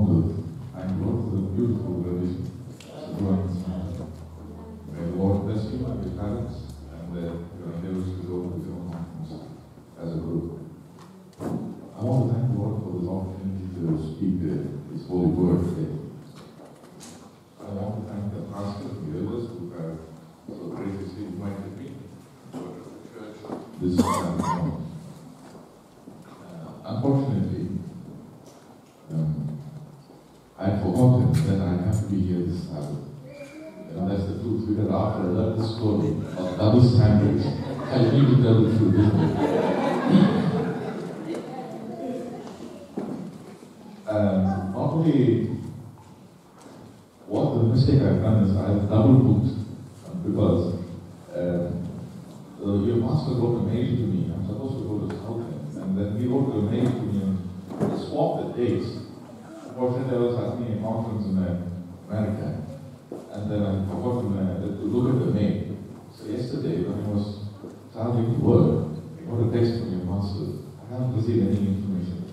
want to thank God for the beautiful revision. May the Lord bless you and your parents and your endeavors to go to your conference as a group. I want to thank the Lord for this opportunity to speak His holy word today. I want to thank the pastor and the elders who have so graciously invited me to the church this afternoon. Unfortunately, I had forgotten that I have to be here this Sabbath. That's the truth, because after I learned the story of double standards, I need to tell the truth, isn't it? Not only what the mistake I've done is I've double booked because your pastor wrote a mail to me. I'm supposed to go to Southend, and then he wrote a mail to me and swapped the dates. Unfortunately, I was having a conference in America, and then I forgot to look at the mail. So yesterday, when I was traveling to work, I got a text from your pastor. I haven't received any information,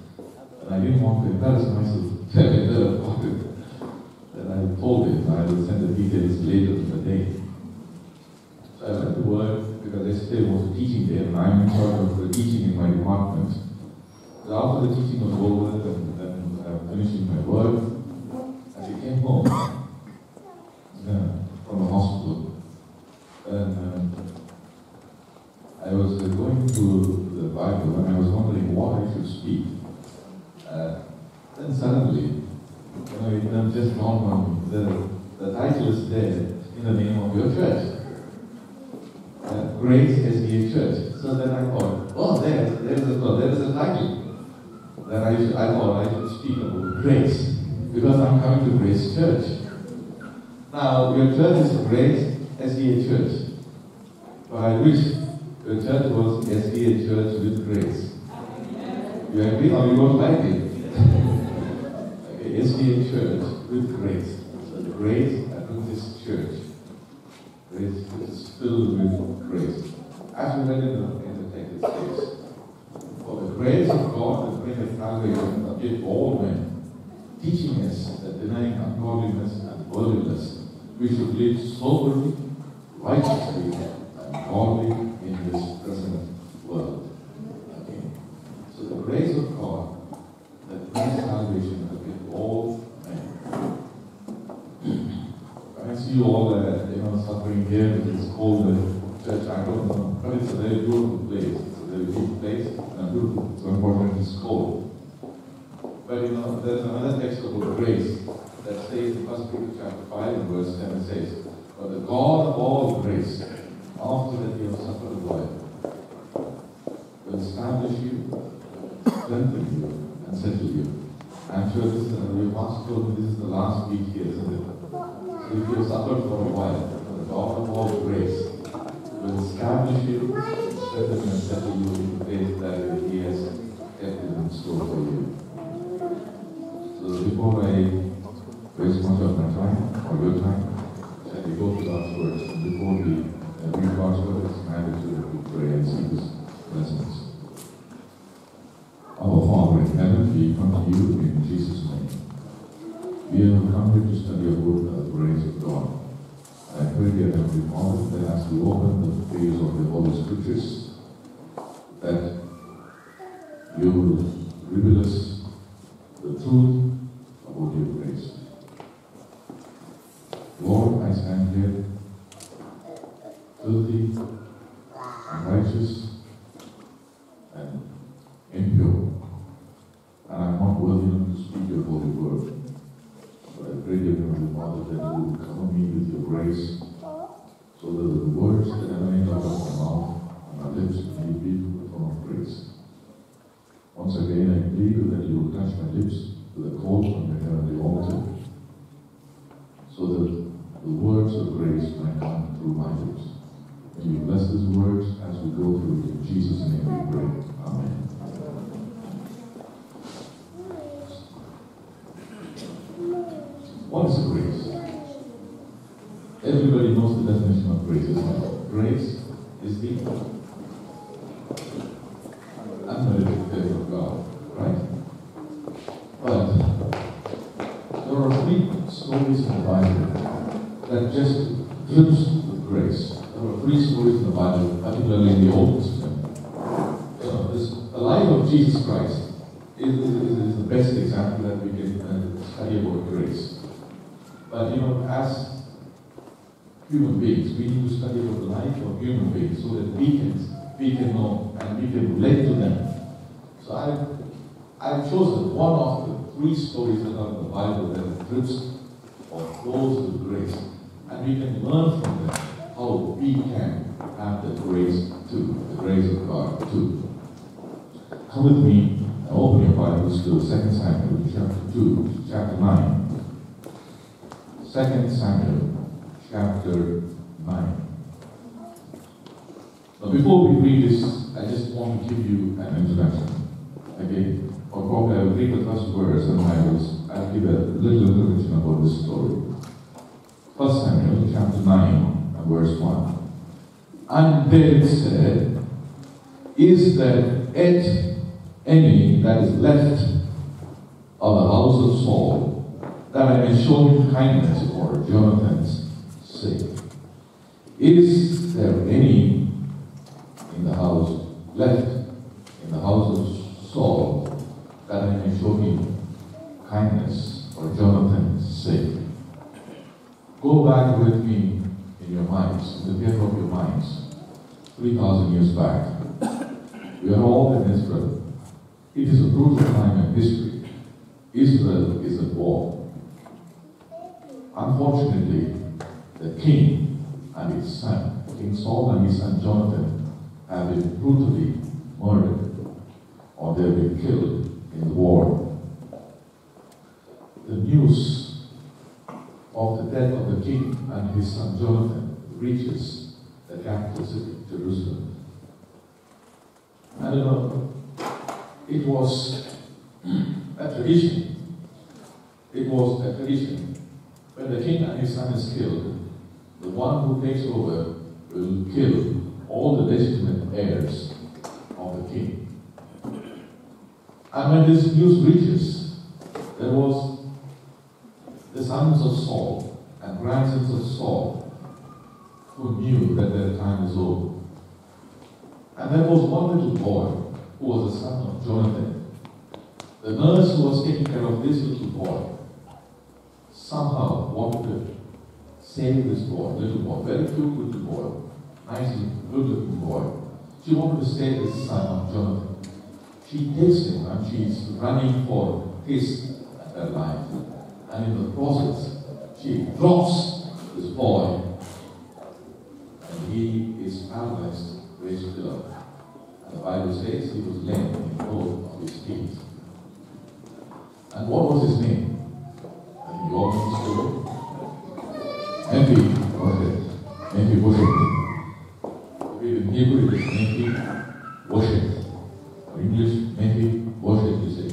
and I didn't want to embarrass myself. Then I told him I will send the details later in the day. So I went to work because yesterday was a teaching day, and I'm in charge of the teaching in my department. So after the teaching was over, and then finishing my work, as I came home from the hospital, and I was going through the Bible, and I was wondering what I should speak. Then suddenly, it just dawned on me, the title is there in the name of your church. Grace SDA Church. So then I thought, oh, there is a title. Then I thought I should speak about grace, because I'm coming to Grace Church. Now, your church is Grace SDA Church. So I wish your church was SDA Church with grace. You agree or you don't like it? Okay, SDA Church with grace. So the Grace Adventist Church. Grace is filled with grace. As we read in the text, it says, for the grace of God that bringeth salvation unto all men, teaching us that denying ungodliness and worldliness, we should live soberly, righteously, and godly in this present world. Okay. So the grace of God that brings salvation unto all men. I see you all suffering here with this cold church. I don't know, but it's a very beautiful place. It's a very big place and beautiful. So important it's cold. But there's another text about grace that says in 1 Peter chapter 5 and verse 7 says, but the God of all grace, after that you have suffered a while, will establish you, strengthen you, and settle you. I'm sure this is your pastor told me this is the last week here, isn't it? So if you have suffered for a while, the God of all grace will establish you, strengthen you, and settle you in the place that He has kept in store for you. So before I waste much of my time, or your time, shall we go to God's words? And before we read God's words, I will pray and seek His blessings. Our Father in heaven, we come to you in Jesus' name. We have come here to study a word of the grace of God. I pray, dear Heavenly Father, that as we open the pages of the Holy Scriptures, that you will reveal us the truth about your grace. Lord, I stand here filthy, unrighteous, and impure, and I'm not worthy enough to speak your holy word. But I pray, dear Heavenly Father, that you will cover me with your grace, so that the words that emanate out of my mouth and my lips may be to the throne of grace. Once again, I plead that you will touch my lips with a coal from the heavenly altar, so that the words of grace might come through my lips. May you bless these words as we go through it. In Jesus' name we pray. Amen. What is grace? Everybody knows the definition of grace, isn't it? Grace is the unmerited favor of God, right? But that just drips with grace. There are three stories in the Bible, particularly in the Old Testament. The life of Jesus Christ is the best example that we can study about grace. But as human beings, we need to study about the life of human beings so that we can know and we can relate to them. So I've chosen one of the three stories that are in the Bible that drips or flows with grace, and we can learn from them how we can have the grace too, the grace of God too. Come with me and open your Bibles to 2 Samuel chapter 2, chapter 9. 2 Samuel chapter 9. Now before we read this, I just want to give you an introduction. Okay? Or probably I will read the first verse and I'll give a little introduction about this story. 1 Samuel chapter 9 and verse 1. And David said, is there yet any that is left of the house of Saul, that I may show him kindness for Jonathan's sake? Is there any in the house left in the house of Saul, that I may show him kindness for Jonathan's sake? Go back with me in your minds, in the theater of your minds, 3,000 years back. We are all in Israel. It is a brutal time in history. Israel is at war. Unfortunately, the king and his son, King Saul and his son Jonathan, have been brutally murdered, or they have been killed in the war. The news of the death of the king and his son Jonathan reaches the capital city, Jerusalem. It was a tradition. It was a tradition. When the king and his son is killed, the one who takes over will kill all the legitimate heirs of the king. And when this news reaches, there was the sons of Saul and grandsons of Saul who knew that their time is over. And there was one little boy who was the son of Jonathan. The nurse who was taking care of this little boy somehow wanted to save this boy, little boy, very cute little boy, nice, good little boy. She wanted to save this son of Jonathan. She takes him and she's running for his life. And in the process, she drops this boy and he is paralyzed, raised below. And the Bible says he was lame in both of his feet. And what was his name? I think you all know the story. Nephi was it. Nephi Boshet. In Hebrew it is Nephi Boshet. Or English, Nephi Boshet, you say.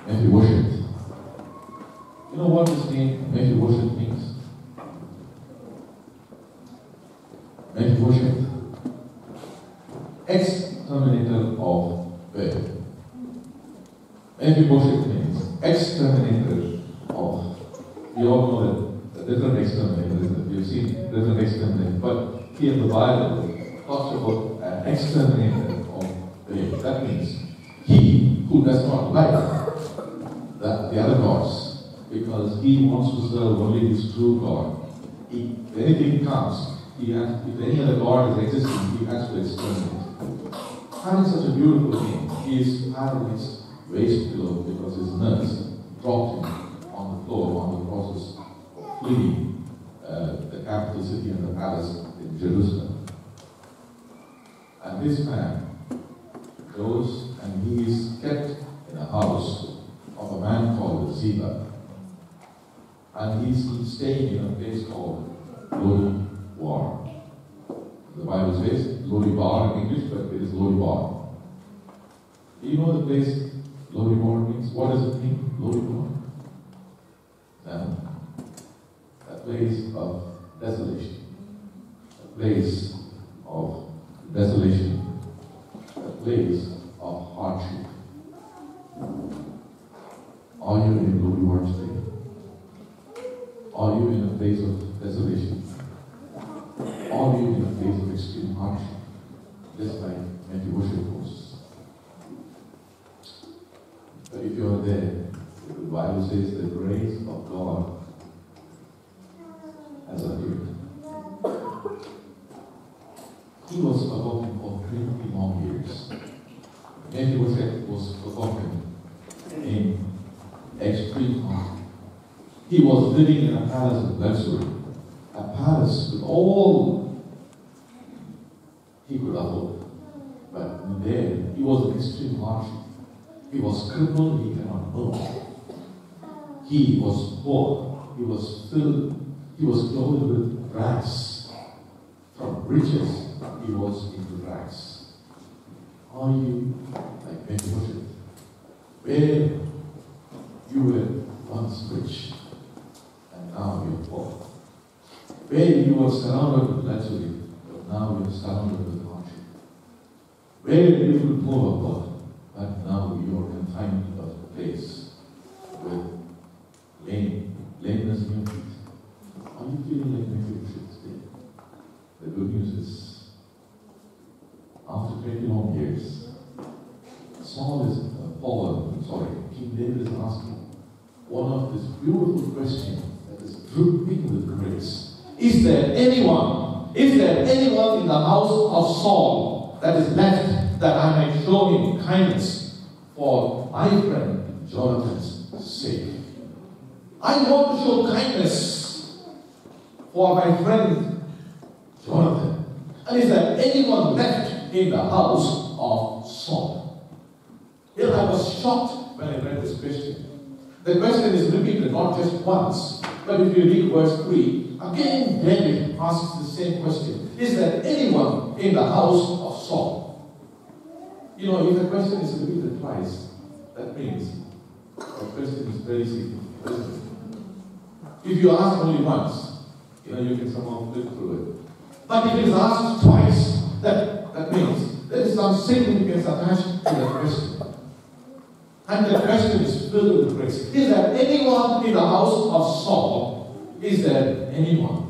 Nephi Boshet. You know what this name, Nephi Boshet, means? Nephi Boshet. Exterminator of birth. Nephi Boshet means exterminator of. We all know that the different exterminators, that we've seen different exterminators, but here in the Bible talks about an exterminator of birth. That means he who does not like the other gods, because he wants to serve only his true God. If anything comes, if any other God is existing, he has to exterminate. Having such a beautiful name, he is paralyzed, waist below, because his nurse dropped him on the floor on the process of fleeing the capital city and the palace in Jerusalem. And this man goes and he is kept in a house of a man called Ziba. And he's staying in a place called Lodi Bar. The Bible says Lodi Bar in English, but it is Lodi Bar. Do you know the place Lodi Bar means? What does it mean, Lodi Bar? A place of desolation. A place of desolation. A place of hardship. Are you in Lodi Bar today? Are you in a place of desolation? just like Matthew worship was. But if you are there, the Bible says the grace of God has appeared. He was forgotten for 20 long years. Matthew was forgotten in extreme harm. He was living in a palace of luxury, a palace with all he could afford. But there, he was in extreme hardship. He was crippled, he cannot move. He was poor, he was filled, he was clothed with rags. From riches, he was into rags. Are you like Mephibosheth? Where you were once rich, and now you're poor. Where you were surrounded with luxury, but now you're surrounded with hardship. Where you could move about, but now you're confined to a place with lameness in your feet. Are you feeling like Mephibosheth today? The good news is, after 20 long years, King David is asking one of this beautiful questions that is dripping with grace. Is there anyone in the house of Saul that is left that I may show him kindness for my friend Jonathan's sake? I want to show kindness for my friend Jonathan. And is there anyone left in the house of Saul? Here I was shocked when I read this question. The question is repeated not just once, but if you read verse 3, again David asks the same question. Is there anyone in the house of Saul? You know, if a question is repeated twice, that means the question is very significant. If you ask only once, you can somehow flip through it. But if it is asked twice, that means there is some significance attached to the question. And the question is filled with grace. Is there anyone in the house of Saul? Is there anyone?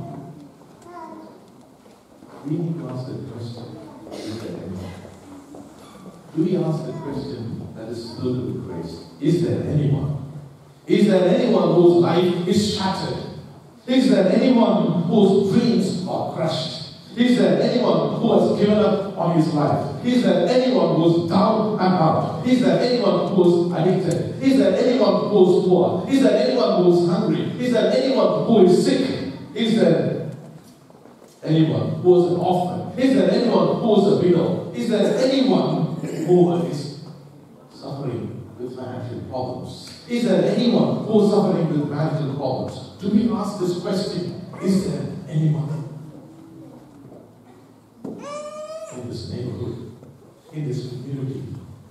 We need to ask the question, is there anyone? Do we ask the question that is filled with grace? Is there anyone? Is there anyone whose life is shattered? Is there anyone whose dreams are crushed? Is there anyone who has given up on his life? Is there anyone who is down and out? Is there anyone who is addicted? Is there anyone who is poor? Is there anyone who is hungry? Is there anyone who is sick? Is there anyone who is an orphan? Is there anyone who is a widow? Is there anyone who is suffering with financial problems? Is there anyone who is suffering with marital problems? Do we ask this question? Is there anyone? In this neighborhood, in this community,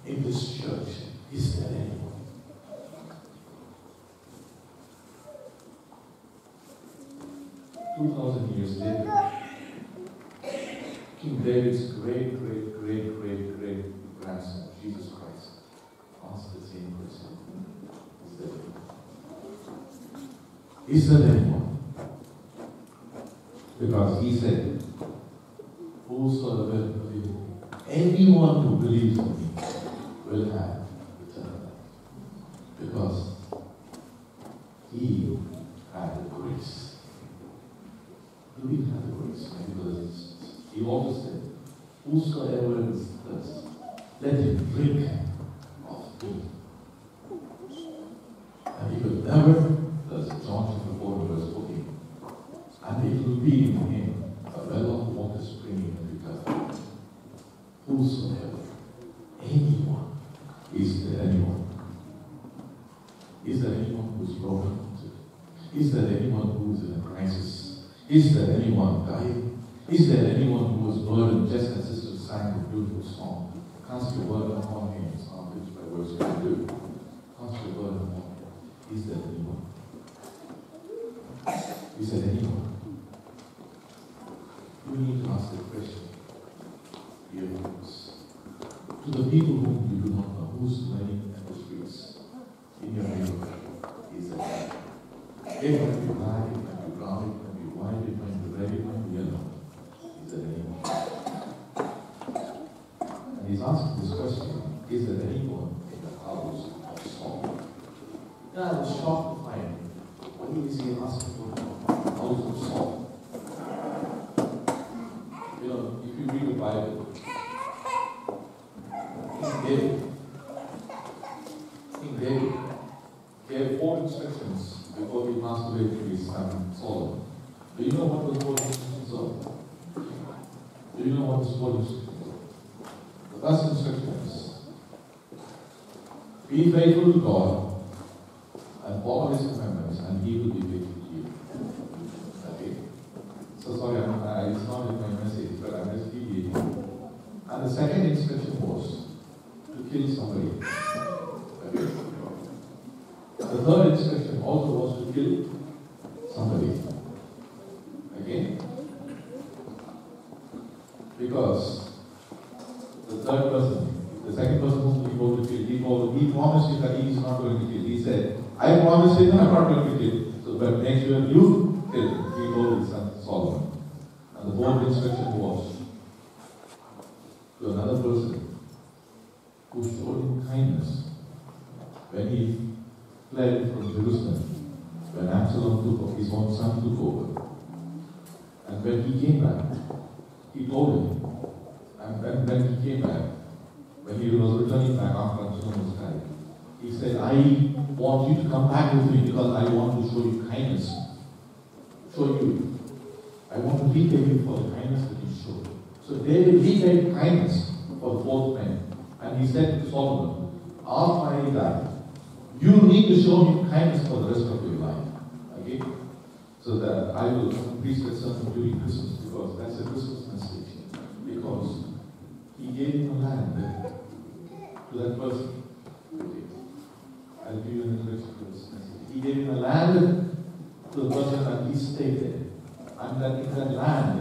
in this church, is there anyone? "2,000 years later, King David's great grandson, Jesus Christ, asked the same question. Is there anyone? Because he said, "Whosoever believes, anyone who believes in me will have eternal life." Because he had the grace. Do we have the grace? Because he also said, "Whosoever is thirsty, let him drink of me." And he will never, that's John chapter 4 verse 14, and it will be in him a well of water springing into life. Whosoever, anyone, is there anyone? Is there anyone who is broken? Is there anyone who is in a crisis? Is there anyone dying? Is there anyone who is burdened, just as Sister sang a beautiful song? Cast your burden upon him, Psalm 55 verse 22. Cast your burden upon him. Is there anyone? Is there anyone? We need to ask the question, dear friends, to the people whom you do not know, who's playing at the streets in your neighborhood, is there? It might be black, it might be brown, it might be white, it might be red, it might be yellow. Is there anyone? And he's asking this question, is there anyone in the house of Saul? And I was shocked to find, why is he asking for the house of Saul? You know, if you read the Bible, King David gave 4 instructions before he passed away to his son Solomon. Do you know what the 4 instructions are? Do you know what the 4 instructions are? The first instruction is, be faithful to God and follow His commandments, and He will be faithful to you. Okay? So sorry, it's not in my message, but I'm just giving it. And the second instruction was to kill somebody. Okay? The third instruction also was to kill somebody. Again? Because the third person, the second person whom he going to kill, he promised you that he is not going to kill. He said, I promise you I'm not going to kill. So but make sure you kill him. He told his son Solomon. And the fourth instruction was to another person who showed him kindness when he fled from Jerusalem, when Absalom his own son took over. And when he came back, he told him, and when he came back, when he was returning back after Absalom was died, he said, I want you to come back with me because I want to show you kindness. I want to repay you for the kindness that you showed. So David repaid kindness for the 4th man. And he said to Solomon, after I die, you need to show me kindness for the rest of your life. Okay? So that I will preach that sermon during Christmas, because that's a Christmas message. Because he gave him a land to that person. Okay. I'll give you an introduction to this message. He gave him a land to the person and he stayed there. And that in that land,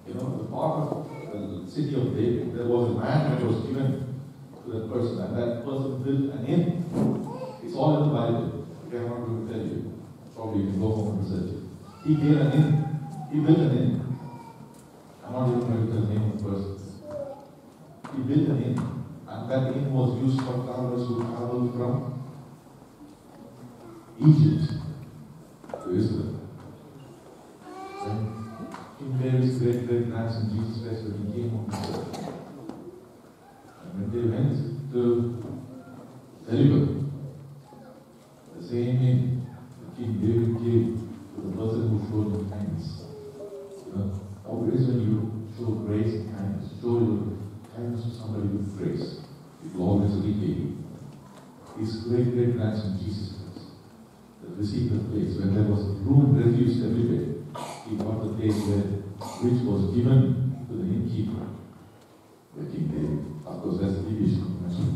the part of the city of David, there was a land that was given to that person, and that person built an inn. It's all in the Bible. Okay, I'm not going to tell you. Probably you can go home and research it. He gave an inn. He built an inn. I'm not even going to tell the name of the person. He built an inn. And that inn was used for travelers who traveled from Egypt to Israel. When King David's great-grandson Jesus Christ, when he came on the earth, and when they went to deliver, the same name King David gave to the person who showed him kindness. Always when you show grace and kindness, show your kindness to somebody with grace, it will always repay you. His great-grandson Jesus Christ, that received the place when there was room refused everywhere. He got the place which was given to the innkeeper, the King David. Of course, that's the deviation of the message.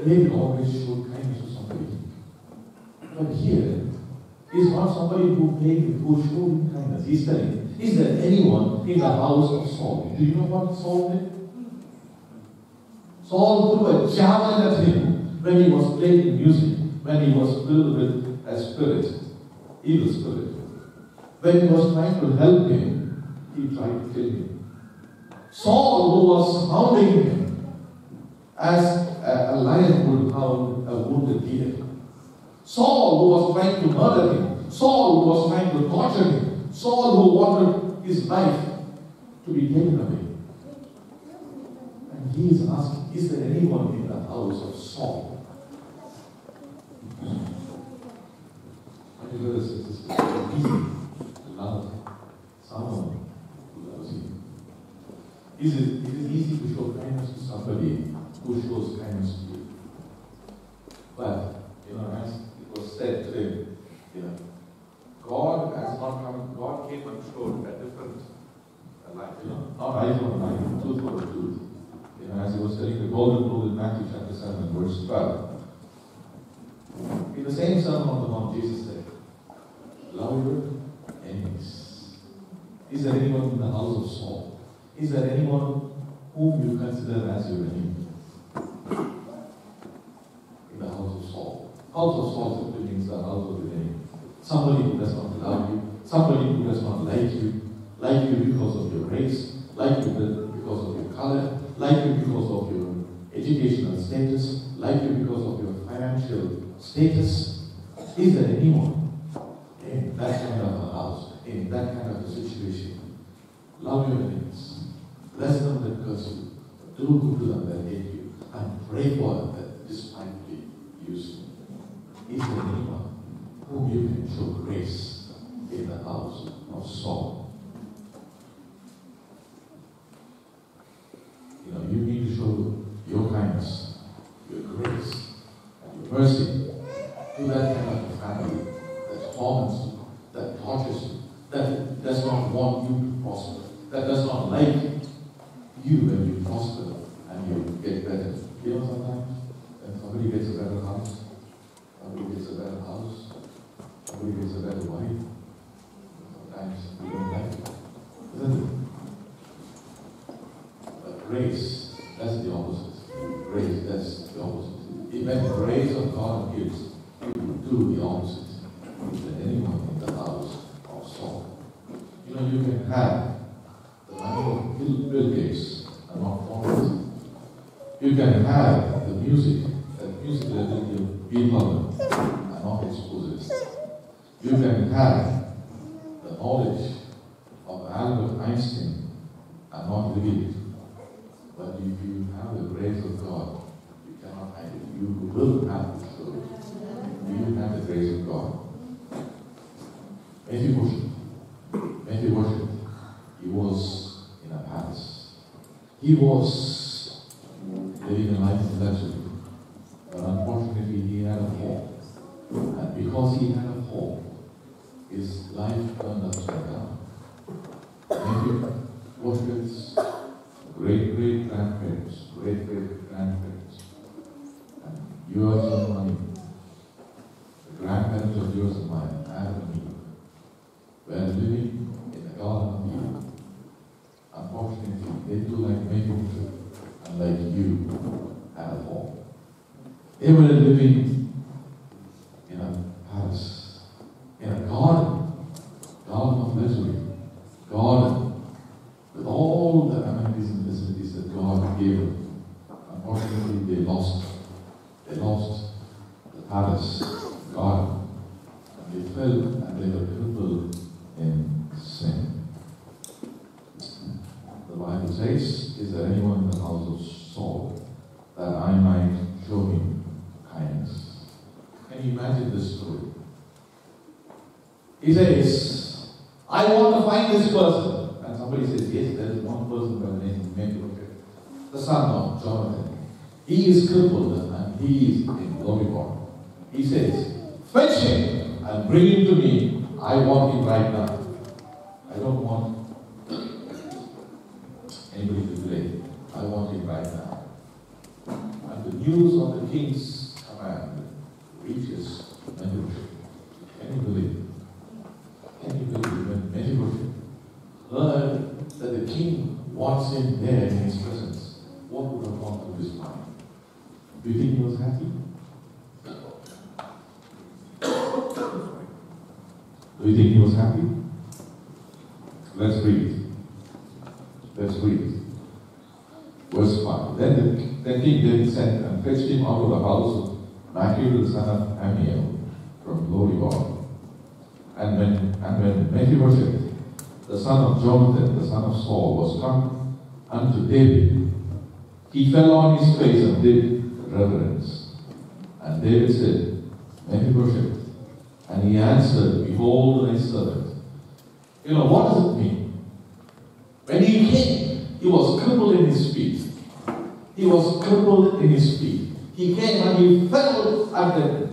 David always showed kindness to somebody. But here, is not somebody who showed him kindness. He's telling, is there anyone in the house of Saul? Do you know what Saul did? Saul threw a javelin at him when he was playing music, when he was filled with a spirit, evil spirit. When he was trying to help him, he tried to kill him. Saul, who was hounding him as a lion would hound a wounded deer. Saul, who was trying to murder him. Saul, who was trying to torture him. Saul, who wanted his life to be taken away. And he is asking, is there anyone in the house of Saul? My brothers and sisters, it is easy to love someone who loves you. It is easy to show kindness to somebody who shows kindness to you. But, as it was said today, God has not come, God came and showed a different life, not eye for an eye, tooth for a tooth. As he was telling the golden rule in Matthew chapter 7, verse 12. In the same Sermon on the Mount, Jesus said, love your enemies. Is there anyone in the house of Saul? Is there anyone whom you consider as your enemy? In the house of Saul. House of Saul simply means the house of your enemy. Somebody who does not love you, somebody who does not like you because of your race, like you because of your color, like you because of your educational status, like you because of your financial status. Is there anyone in that kind of a house, in that kind of a situation? Love your enemies, bless them that curse you, do good to them that hate you, and pray for them that despitefully use you. Is there anyone whom you can show grace in the house of Saul? You know, you need to show your kindness, your grace, and your mercy to that kind of a family that torments you, that tortures you, that does not want you to prosper, that does not like you when you prosper and you get better. You know, sometimes when somebody gets a better house, somebody gets a better house, somebody gets a better wife, sometimes we don't like it, isn't it? But grace, that's the opposite. Grace, that's the opposite. When the grace of God gives, you do the opposite. Is there anyone in the house of Saul? You know, you can have the money of Bill Gates and not follow it. You can have the music that will be public and not expose it. You can have the knowledge of Albert Einstein and not reveal it. But if you have the grace of God, you cannot hide it. You will have to show it. You have the grace of God. Mephibosheth, he was in a palace. He was living a life of luxury. But unfortunately, he had a fall. And because he had a fall, his life turned upside down. Mephibosheth's great-great-grandparents, and yours and mine, the grandparents of yours and mine, Adam and Eve, were living in the Garden of Eden. Unfortunately, they too, like Mephibosheth and like you, had a fall. They were living in a palace, in a garden of luxury, garden with all the amenities and facilities that God gave them. Unfortunately, they lost the palace, garden, and they fell and they were crippled in sin. The Bible says, is there anyone in the house of Saul that I might show him kindness? Can you imagine this story? He says, I want to find this person. And somebody says, yes, there is one person by the name of Mephibosheth, the son of Jonathan. He is crippled and he is in Lodebar. He says, fetch him and bring him to me. I want him right now. I don't want anybody to delay. I want him right now. And the news of the king's command reaches Mephibosheth. Can you believe it? Can you believe it? When Mephibosheth heard that the king wants him there in his presence, what would have gone through his mind? Do you think he was happy? Do you think he was happy? Let's read. Verse 5. Then King David sent and fetched him out of the house of Machir the son of Ammiel from Lodebar. And when Mephibosheth, the son of Jonathan, the son of Saul, was come unto David, he fell on his face and did reverence. And David said, Mephibosheth. And he answered, behold thy servant. You know, what does it mean? When he came, he was crippled in his feet. He was crippled in his feet. He came and he fell at the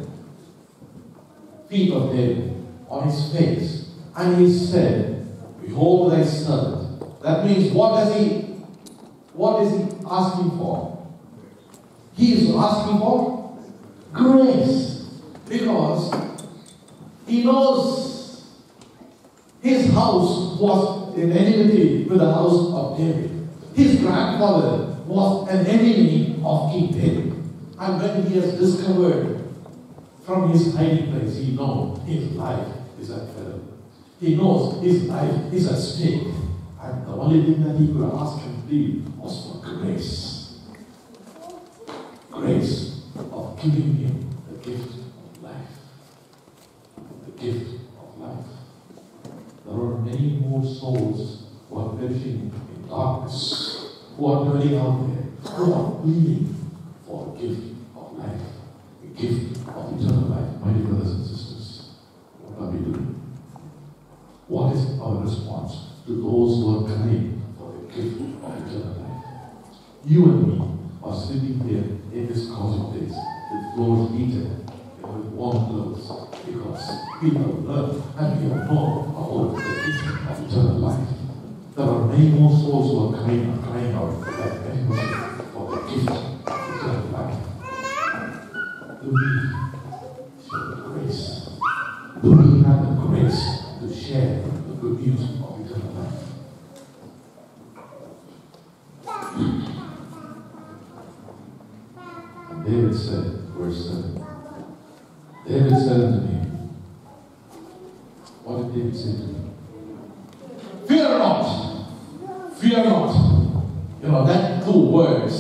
feet of David, on his face. And he said, behold thy servant. That means, what is he asking for? He is asking for grace. Because he knows his house was in enmity with the house of David. His grandfather was an enemy of King David. And when he has discovered from his hiding place, he knows his life is at peril. He knows his life is at stake. And the only thing that he could ask and plead was for grace. Grace of giving him the gift of life. The gift of life. There are many more souls who are perishing in darkness, who are burning out there, who are pleading for a gift of life, a gift of eternal life. My dear brothers and sisters, what are we doing? What is our response to those who are crying for the gift of eternal life? You and me are sitting here in this cosmic days with floors heated and with warm clothes because we have learned and we have known about the gift of eternal life. There are many more souls who are crying out like anyone for the gift of eternal life. Do we show the grace? Do we have the grace to share the good news of eternal life? David said, verse 7, David said unto me, what did David say to me? Fear not! Fear not! You know, that two words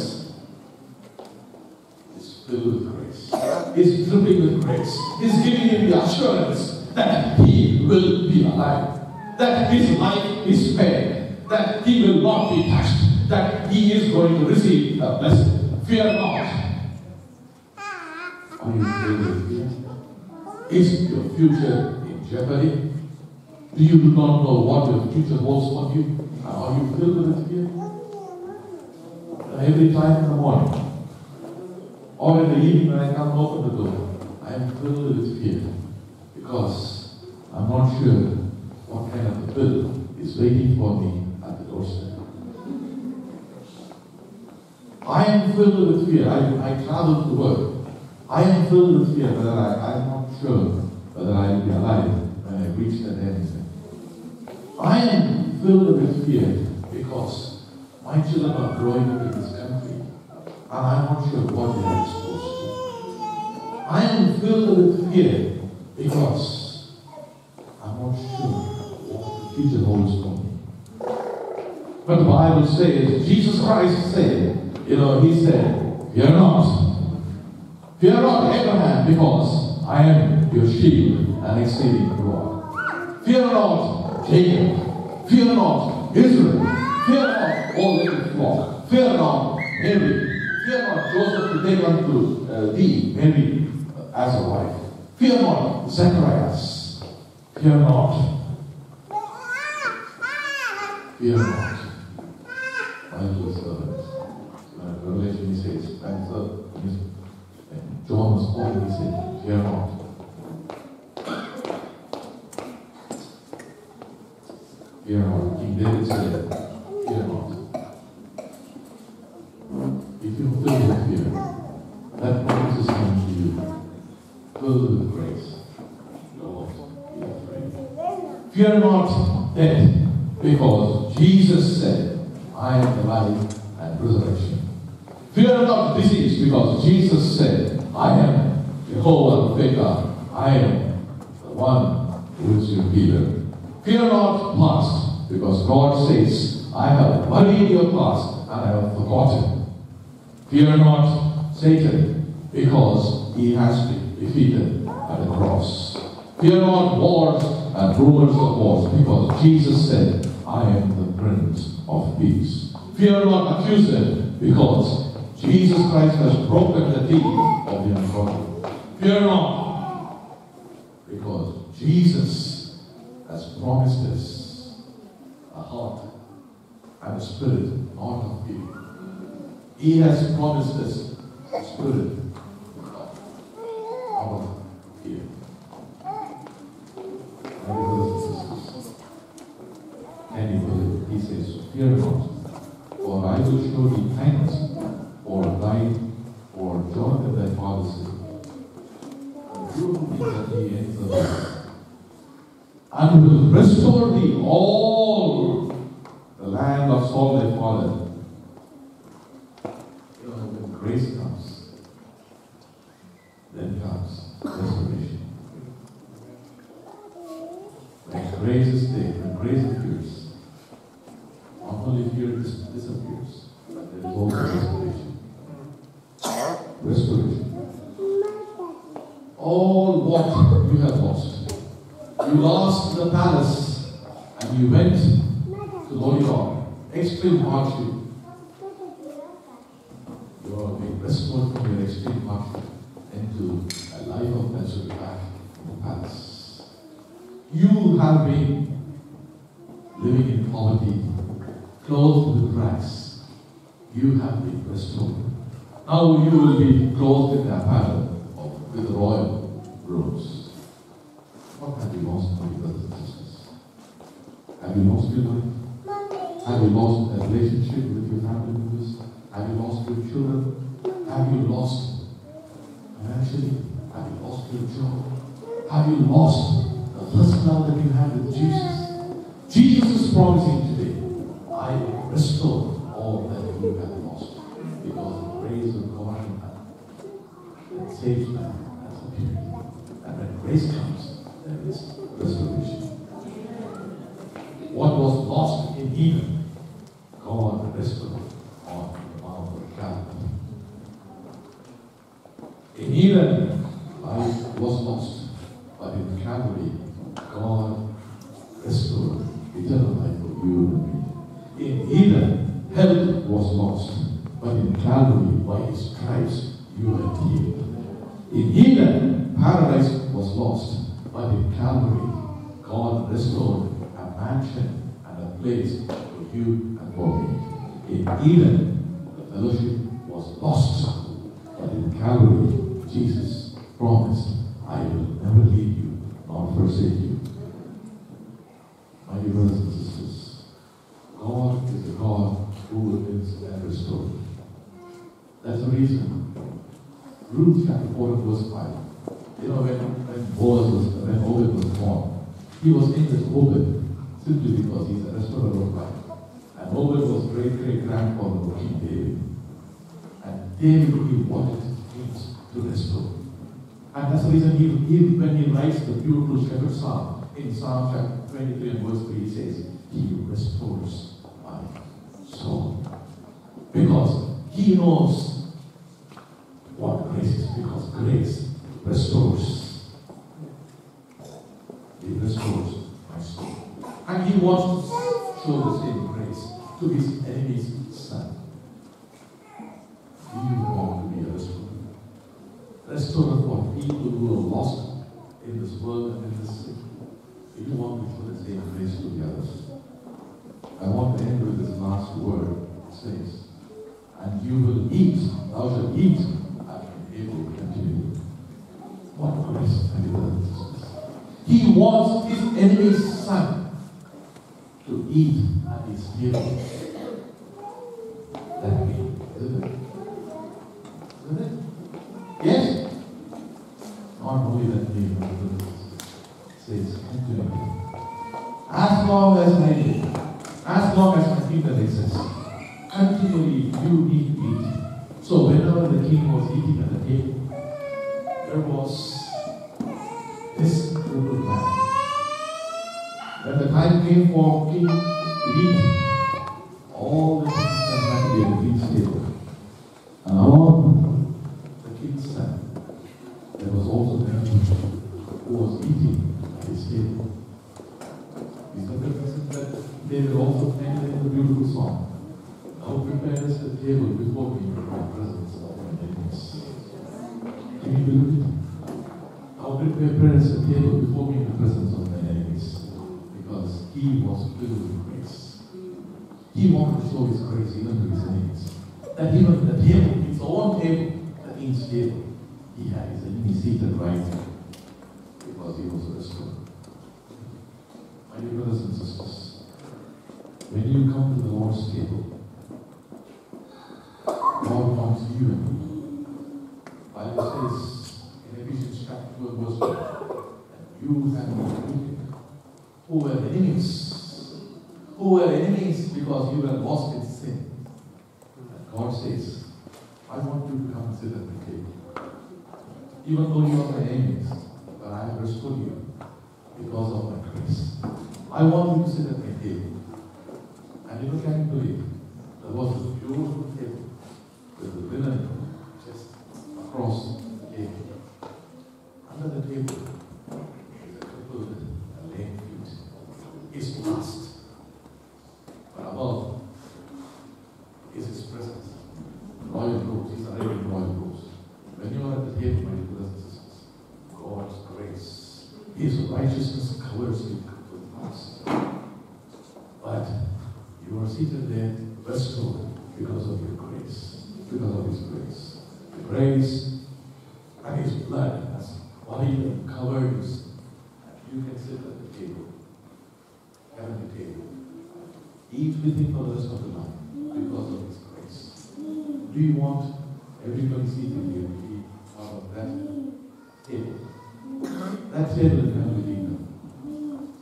is filled with grace. Is dripping with grace. Is giving him the assurance that he will be alive. That his life is spared. That he will not be touched. That he is going to receive a blessing. Fear not! Are you filled with fear? Is your future in jeopardy? Do you not know what your future holds for you? Are you filled with fear? Every time in the morning or in the evening when I come and open the door, I am filled with fear because I'm not sure what kind of a bill is waiting for me at the doorstep. I am filled with fear. I travel to work. I am filled with fear whether I'm not sure whether I will be alive when I reach that end. I am filled with fear because my children are growing up in this country and I'm not sure what they are exposed to. I am filled with fear because I'm not sure what the future holds for me. But the Bible says, Jesus Christ said, he said, fear not. Fear not, Abraham, because I am your shield and exceeding reward. Fear not, Jacob. Fear not, Israel. Fear not, all little flock. Fear not, Mary. Fear not, Joseph to take unto thee, Mary, as a wife. Fear not, Zacharias. Fear not. Fear not. Bible servants. Revelation, he says, and John was born, he said, fear not. Fear not. King David said, fear not. If you feel with fear, that promise is coming to you. Filled with grace. Don't be afraid. Fear not death, because Jesus said, I am the life and resurrection. Fear not disease, because Jesus said, I am Jehovah the God. I am the one who is your healer. Fear not past, because God says, I have buried your past and I have forgotten. Fear not Satan, because he has been defeated at the cross. Fear not wars and rumors of wars, because Jesus said, I am the Prince of Peace. Fear not accuser, because Jesus Christ has broken the teeth of the ungodly. Fear not, because Jesus has promised us a heart and a spirit not of fear. He has promised us a spirit of fear. And he says, fear not, for I will show thee kindness, or thy, or Jonathan thy father's sake. And you will be at the ends of the earth, and will restore thee all the land of Saul thy father. When grace comes, then comes restoration. When grace is there, when grace appears, not only fear disappears, but there is also palace and you went to Lodion, extreme hardship, you are being restored from your extreme hardship into a life of pleasure back in the palace. You have been living in poverty, clothed with rags. You have been restored. Now you will be clothed in apparel with royal robes. What have you lost, my brothers and sisters? Have you lost your life? Have you lost a relationship with your family members? Have you lost your children? Have you lost financially? Have you lost your job? Have you lost the first love that you had with Jesus? Jesus is promising today, I will restore all that you have lost. Because the grace of God that saves man has appeared. And when grace comes, there is restoration. What was lost in Eden, God restored on the Mount of Calvary. In Eden, life was lost, but in Calvary, God restored eternal life for you and me. In Eden, health was lost, but in Calvary, by His stripes, you were healed. In Eden, paradise was lost, but in Calvary, God restored a mansion and a place for you and for me. In Eden, the fellowship was lost, but in Calvary, Jesus promised, I will never leave you nor forsake you. My dear brothers and sisters, God is a God who will and restore. That's the reason. Ruth chapter 4 verse 5. You know, when Obed was born, he was named as Obed simply because he's a restorer of life. And Obed was great-great-grandfather of King David. And David, he wanted things to restore. And that's the reason when he writes the beautiful shepherd psalm, in Psalm chapter 23 and verse 3, he says, He restores my soul. Because he knows what grace is, because grace restores. He restores my soul. And he wants to show the same grace to his enemy's son. Do you want to be a restorer? Restorer for people who are lost in this world and in this city. Do you want to show the same grace to the others? I want to end with this last word. It says, and you will eat, thou shalt eat, and be able to continue. What grace, my brothers and sisters. He wants his enemy's son to eat at his table. That way, isn't it? Isn't it? Yes? Not only that way, my brothers and sisters. It says, continue. As long as I live, as long as my kingdom exists, continually you need to eat. So whenever the king was eating at the table, there was this crippled man. When the time came for king to eat, all the things that had to be at the king's table. And along the king's side, there was also the king who was eating at his table. These are the reasons that David also played in the beautiful song. Thou preparest the table before me in the presence of my enemies. Can you believe it? Thou preparest the table before me in the presence of my enemies. Because he was filled with grace. He wanted to show his grace even to his enemies. That even the table, his own table, the king's table, he had his enemy seated right there. Because he was restored. My dear brothers and sisters, when you come to the Lord's table, God wants you and me. The Bible says in Ephesians chapter 2 verse 1, that you have been wicked, who were enemies. Who were enemies because you were lost in sin. And God says, I want you to come and sit at the table. Even though you are my enemies, but I have restored you because of my grace. I want you to sit at my table. And you can you believe, there was a beautiful table with the linen just across the table. Under the table is a crippled and lame feet. presence. Royal robes, these are Arabian royal robes. When you are at the table, my brothers and sisters, God's grace, His righteousness covers you with us. But you are seated there, restored because of your grace, because of His grace. The grace and His blood has bodied and covered you. You can sit at the table, heavenly table, eat with Him for the rest of the night because of His grace. Do you want everybody seated here to be part of that table? That table in heavenly kingdom.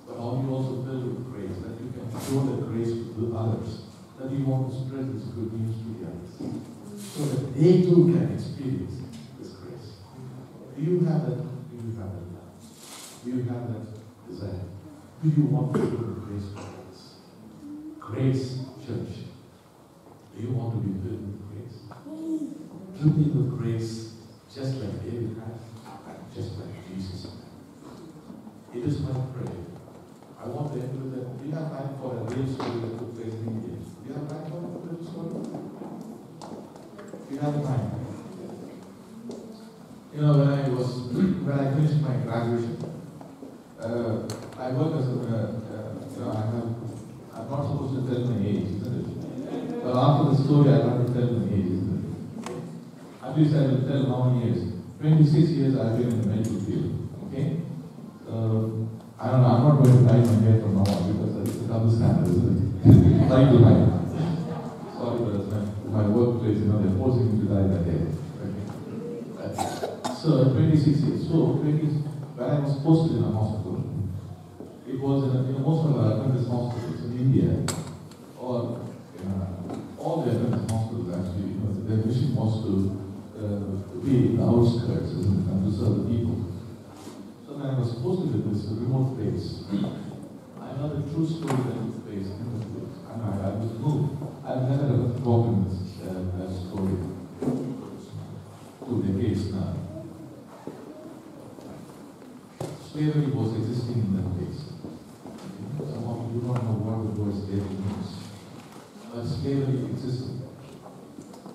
But are you also filled with grace, that you can show that grace to others, that you want to spread this good news to the others, so that they too can experience this grace? Do you have that? Do you have that love? Do you have that desire? Do you want to show the grace to others? Grace Church. Do you want to be filled with grace? Dripping with grace, just like David had, and just like Jesus had. It is my prayer. I want to end with that. Do you have time for a real story that took place in India? Do you have time for a real story? Do you have time? You know, when I finished my graduation, I work as I'm not supposed to tell my age, isn't it? But after the story, I have to tell my age, isn't it? At least I will tell how many years. 26 years I've been in the medical field. Okay? I don't know, I'm not going to dye my hair from now on because it's a double standard, isn't it? Trying to dye. Sorry, but my workplace, they're forcing me to dye my hair. Okay. So, 26 years. So, when I was posted in a hospital, it was in most of our Adventist hospitals in India, or all the Adventist hospitals actually, their mission was to be in the outskirts, isn't it, and to serve the people. So when I was posted in this remote place, I heard a true story that took place in the place, and I was moved. I've never ever broken this story to the case now. Slavery was existing in that place. Some of you do not know what the word slavery means. But slavery existed.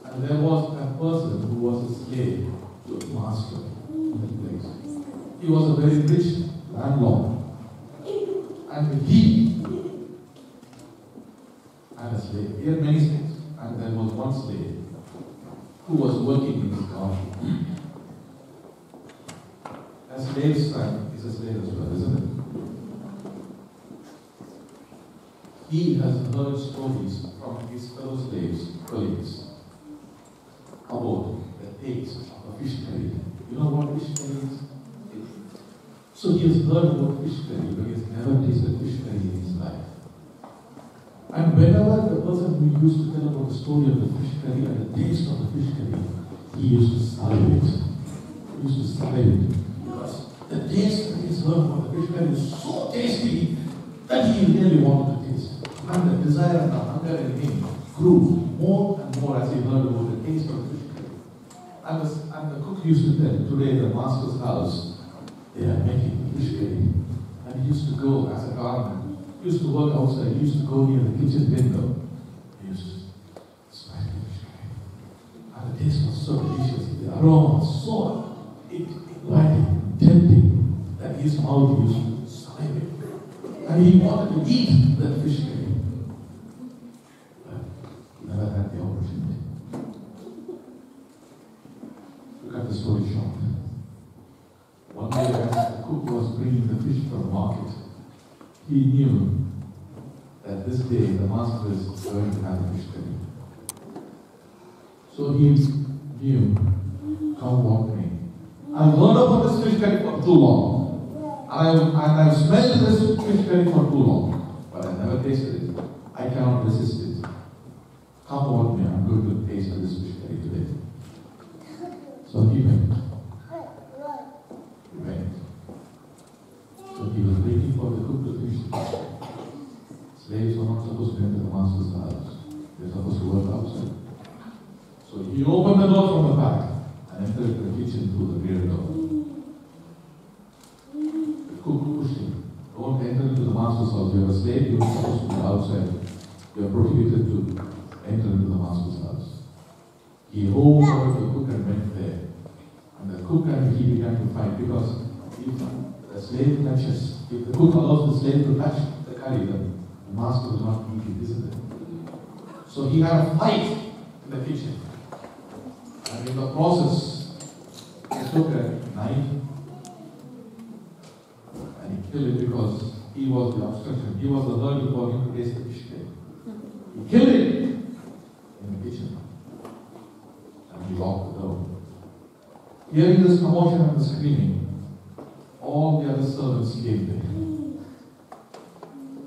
And there was a person who was a slave to a master in that place. He was a very rich landlord. And he had a slave. He had many slaves. And there was one slave who was working in his garden. A slave's son is a slave as well, isn't it? He has heard stories from his fellow slaves, colleagues, about the taste of a fish curry. You know what fish curry is? So he has heard about fish curry, but he has never tasted fish curry in his life. And whenever the person who used to tell about the story of the fish curry and the taste of the fish curry, he used to salivate. He used to salivate. Because the taste that he's heard about the fish curry is so tasty that he really wanted to taste. And the desire and the hunger in him grew more and more as he heard about the taste of the fish curry. And the cook used to tell, today the master's house, they are making fish curry. And he used to go as a gardener. He used to work outside. He used to go near the kitchen window. He used to smell the fish curry. And the taste was so delicious. The aroma was so inviting, tempting, that his mouth used to salivate. And he wanted to eat that fish curry. But he never had the opportunity. To cut the story short. One day as the cook was bringing the fish from the market, he knew that this day the master is going to have a fish curry. So he knew, come what may. I've learned about this fish curry for too long. And I've smelled this fish curry for too long. But I never tasted it. I cannot resist it. Come what may, I'm going to taste this fish curry today. So he went. He went. So he was waiting for the cook to finish the fish. Slaves were not supposed to enter the master's house. They were supposed to work outside. So he opened the door from the back and entered the kitchen through the rear door. The cook pushed him. Don't enter into the master's house. You are a slave. You are supposed to be outside. You are prohibited to enter into the master's house. he rolled over the cook and went there. And the cook and he began to fight because if the slave touches, if the cook allows the slave to touch the curry, the master will not eat it, isn't it? So he had a fight in the kitchen. And in the process, he took a knife and he killed it because he was the obstruction. He was the hurdle for him to taste the fish cake. He killed it in the kitchen. And he locked the door. Hearing this commotion and the screaming, all the other servants came there.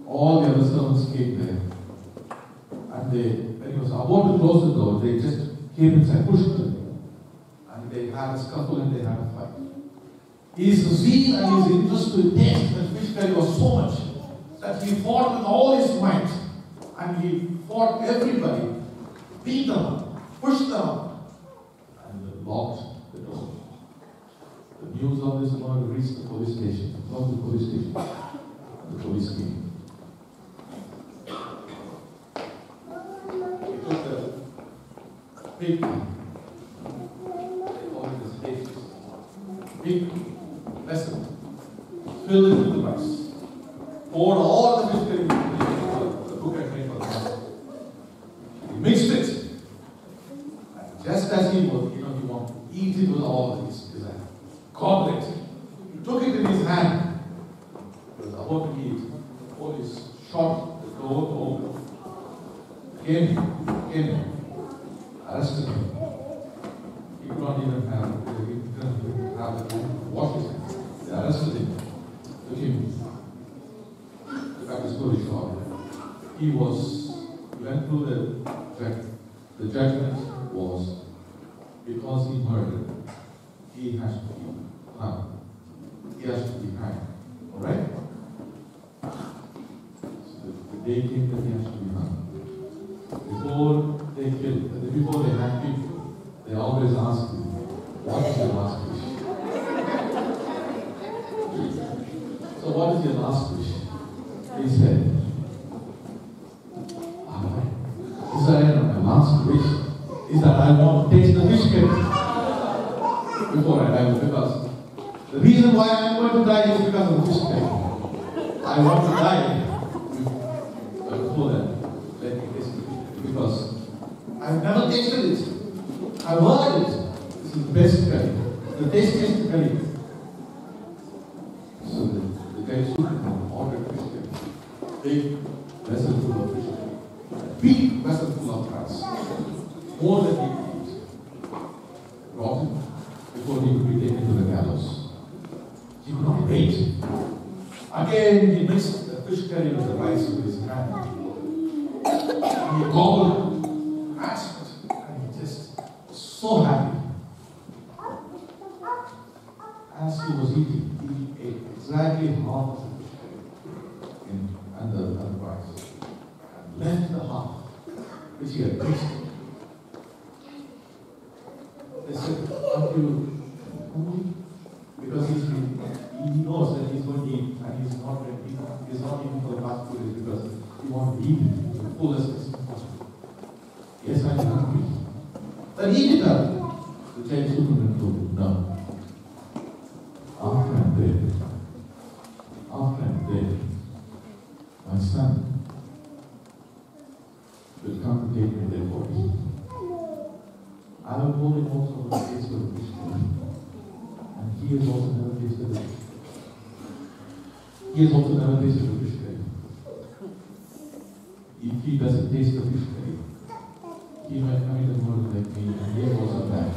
All the other servants came there. And when he was about to close the door, they just came inside, pushed him. And they had a scuffle and they had a fight. His zeal and his interest to taste the fish curry was so much that he fought with all his might. And he fought everybody, beat them up, pushed them up, and locked the door. The news of this murder reached the police station. From the police station, the police came. He took the big, they call it the steak, big vessel, filled it with the rice, poured all the fish curry the cook had made for the master. He mixed it, and just as he was, he wanted to eat it with all his desire. Goblet. He took it in his hand. He was about to eat. The police shot the door open. Came in, arrested him. He could not even have the time to wash his hands. They arrested him. Took him. The fact is very short. He went through the judgment was because he murdered, he has to be hung. He has to be hanged. Alright? So the day came that he has to be hung. Before they hang people, they always ask him, what is your last wish? So what is your last wish? He said, Israel, my last wish is that I want to taste the fish curry before I die, because the reason why I am going to die is because of the fish curry. I want to die before that. Let me taste it, because I've never tasted it. I've heard it. This is the best curry, the tastiest curry. So the guy ordered fish curry, big vessel full of fish curry, big vessel full of rice, more than he could eat. Brought him before he could be taken to the gallows. He could not wait. Again, he mixed the fish curry with the rice with his hand. He gobbled it, asked it, and he just was so happy. As he was eating, he ate exactly half of the fish curry and the rice, and left the half which he had tasted. They said, aren't you hungry? Because he knows that he's going to eat and he's not eating for the fast food because he wants to eat it to the fullest extent possible. Yes, I'm hungry. Then eat it up. The child superman told him, no. After I'm dead, my son will come to take me there for me. I have told him also the taste of the fish curry. And he has also never tasted it. He has also never tasted the fish curry. If he doesn't taste the fish curry, he might commit a murder like me and he will also die.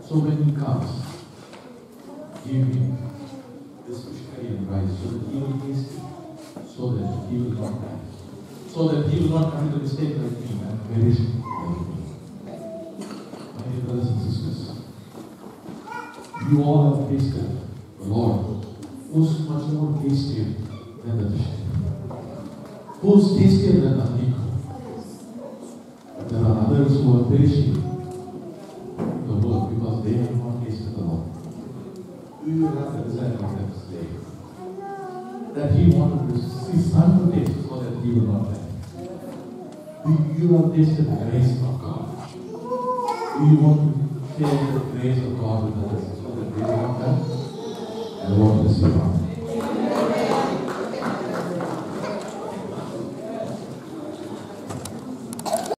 So when he comes, give him this fish curry and rice so that he will taste it, so that he will not die. So that he will not commit a mistake like me and perish like me. My dear brothers and sisters, you all have tasted the Lord, who's much more tastier than the fish, who's tastier than the honeycomb. But there are others who are perishing in the world because they have not tasted the Lord. Do you have the desire of that today? That He wanted His Son to taste so that He will not die. Do you have tasted the grace of God? we want to share the grace of God with others. So the grace of God, and what is your